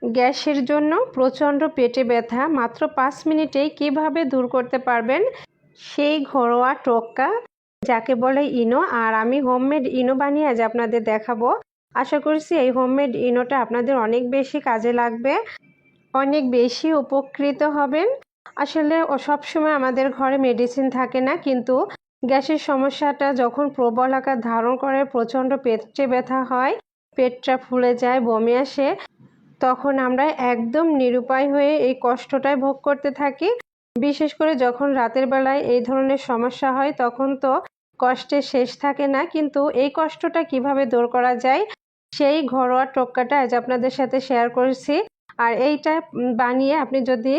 গ্যাসের জন্য প্রচণ্ড পেটে ব্যথা মাত্র 5 মিনিটেই কিভাবে দূর করতে পারবেন সেই ঘরোয়া টোটকা যাকে বলে ইনো। আর আমি হোমমেড ইনো বানিয়ে আজ আপনাদের দেখাবো। আশা করছি এই হোমমেড ইনোটা আপনাদের অনেক বেশি কাজে লাগবে, অনেক বেশি উপকৃত হবেন। আসলে সবসময় আমাদের ঘরে মেডিসিন থাকে না, কিন্তু গ্যাসের সমস্যাটা যখন প্রবল আকার ধারণ করে, প্রচণ্ড পেটে ব্যথা হয়, পেটটা ফুলে যায়, বমি আসে, তখন আমরা একদম নিরুপায় হয়ে এই কষ্টটাই ভোগ করতে থাকি। বিশেষ করে যখন রাতের বেলায় এই ধরনের সমস্যা হয় তখন তো কষ্টের শেষ থাকে না। কিন্তু এই কষ্টটা কিভাবে দূর করা যায় সেই ঘরোয়া টোটকাটা আজ আপনাদের সাথে শেয়ার করছি। আর এইটা বানিয়ে আপনি যদি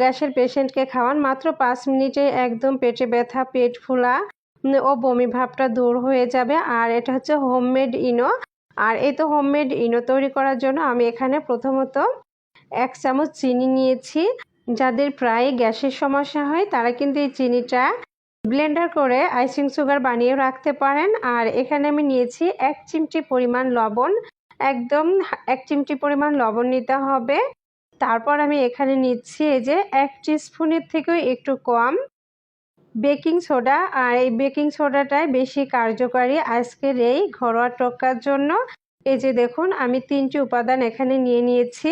গ্যাসের পেশেন্টকে খাওয়ান, মাত্র 5 মিনিটে একদম পেটে ব্যথা, পেট ফোলা ও বমি ভাবটা দূর হয়ে যাবে। আর এটা হচ্ছে হোমমেড ইনো। আর এই তো হোমমেড ইনো তৈরি করার জন্য আমি এখানে প্রথমত 1 চামচ চিনি নিয়েছি। যাদের প্রায় গ্যাসের সমস্যা হয় তারা কিন্তু এই চিনিটা ব্লেন্ডার করে আইসিং সুগার বানিয়ে রাখতে পারেন। আর এখানে আমি নিয়েছি 1 চিমটি পরিমাণ লবণ, একদম 1 চিমটি পরিমাণ লবণ নিতে হবে। তারপর আমি এখানে নিচ্ছি এই যে 1 টিস্পুনের থেকেও একটু কম বেকিং সোডা। আর এই বেকিং সোডাটাই বেশি কার্যকারী আজকের এই ঘরোয়া টোটকার জন্য। এই যে দেখুন আমি 3টি উপাদান এখানে নিয়ে নিয়েছি।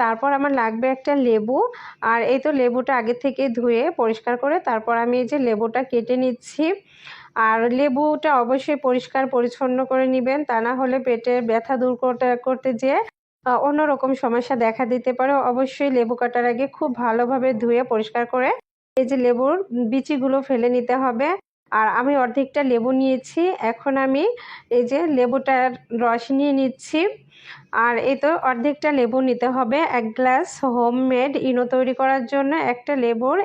তারপর আমার লাগবে একটা লেবু। আর এই তো লেবুটা আগে থেকে ধুয়ে পরিষ্কার করে তারপর আমি এই যে লেবুটা কেটে নিচ্ছি। আর লেবুটা অবশ্যই পরিষ্কার পরিচ্ছন্ন করে নেবেন, তা না হলে পেটের ব্যথা দূর করতে যেয়ে অন্যরকম সমস্যা দেখা দিতে পারে। অবশ্যই লেবু কাটার আগে খুব ভালোভাবে ধুয়ে পরিষ্কার করে এই যে লেবুর বিচিগুলো ফেলে নিতে হবে। আর আমি অর্ধেকটা লেবু নিয়েছি, এখন আমি এই যে লেবুটার রস নিয়ে নিচ্ছি। আর এই তো অর্ধেকটা লেবু নিতে হবে 1 গ্লাস হোমমেড ইনো তৈরি করার জন্য।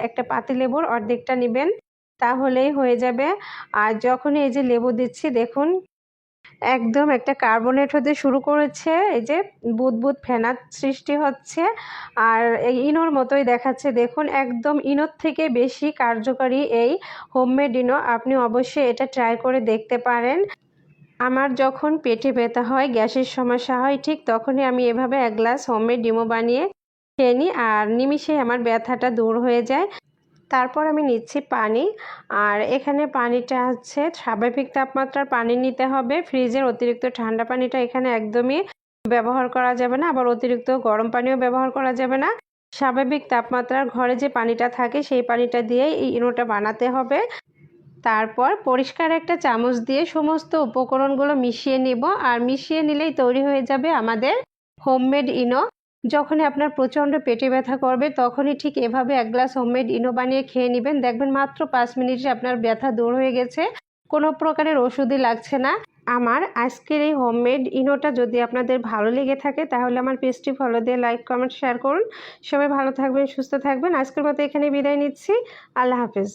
একটা পাতিলেবুর অর্ধেকটা নেবেন, তাহলেই হয়ে যাবে। আর যখন এই যে লেবু দিচ্ছি দেখুন একদম একটা কার্বনেট হতে শুরু করেছে, এই যে বুদবুদ ফেনার সৃষ্টি হচ্ছে। আর এই ইনোর মতোই দেখাচ্ছে দেখুন, একদম ইনোর থেকে বেশি কার্যকারী এই হোমমেড ইনো। আপনি অবশ্যই এটা ট্রাই করে দেখতে পারেন। আমার যখন পেটে ব্যথা হয়, গ্যাসের সমস্যা হয়, ঠিক তখনই আমি এভাবে 1 গ্লাস হোমমেড ইনো বানিয়ে খেয়ে নিই আর নিমিষেই আমার ব্যথাটা দূর হয়ে যায়। তারপর আমি নিচ্ছি পানি। আর এখানে পানিটা হচ্ছে স্বাভাবিক তাপমাত্রার পানি নিতে হবে। ফ্রিজের অতিরিক্ত ঠান্ডা পানিটা এখানে একদমই ব্যবহার করা যাবে না, আবার অতিরিক্ত গরম পানিও ব্যবহার করা যাবে না। স্বাভাবিক তাপমাত্রার ঘরে যে পানিটা থাকে সেই পানিটা দিয়ে এই ইনোটা বানাতে হবে। তারপর পরিষ্কার একটা চামচ দিয়ে সমস্ত উপকরণগুলো মিশিয়ে নেব। আর মিশিয়ে নিলেই তৈরি হয়ে যাবে আমাদের হোমমেড ইনো। যখনই আপনার প্রচণ্ড পেটে ব্যথা করবে তখনই ঠিক এভাবে 1 গ্লাস হোমমেড ইনো বানিয়ে খেয়ে নেবেন, দেখবেন মাত্র 5 মিনিটে আপনার ব্যথা দূর হয়ে গেছে, কোনো প্রকারের ওষুধই লাগছে না। আমার আজকের এই হোমমেড ইনোটা যদি আপনাদের ভালো লেগে থাকে তাহলে আমার পেজটি ফলো দিয়ে লাইক, কমেন্ট, শেয়ার করুন। সবাই ভালো থাকবেন, সুস্থ থাকবেন। আজকের মতো এখানে বিদায় নিচ্ছি। আল্লাহ হাফেজ।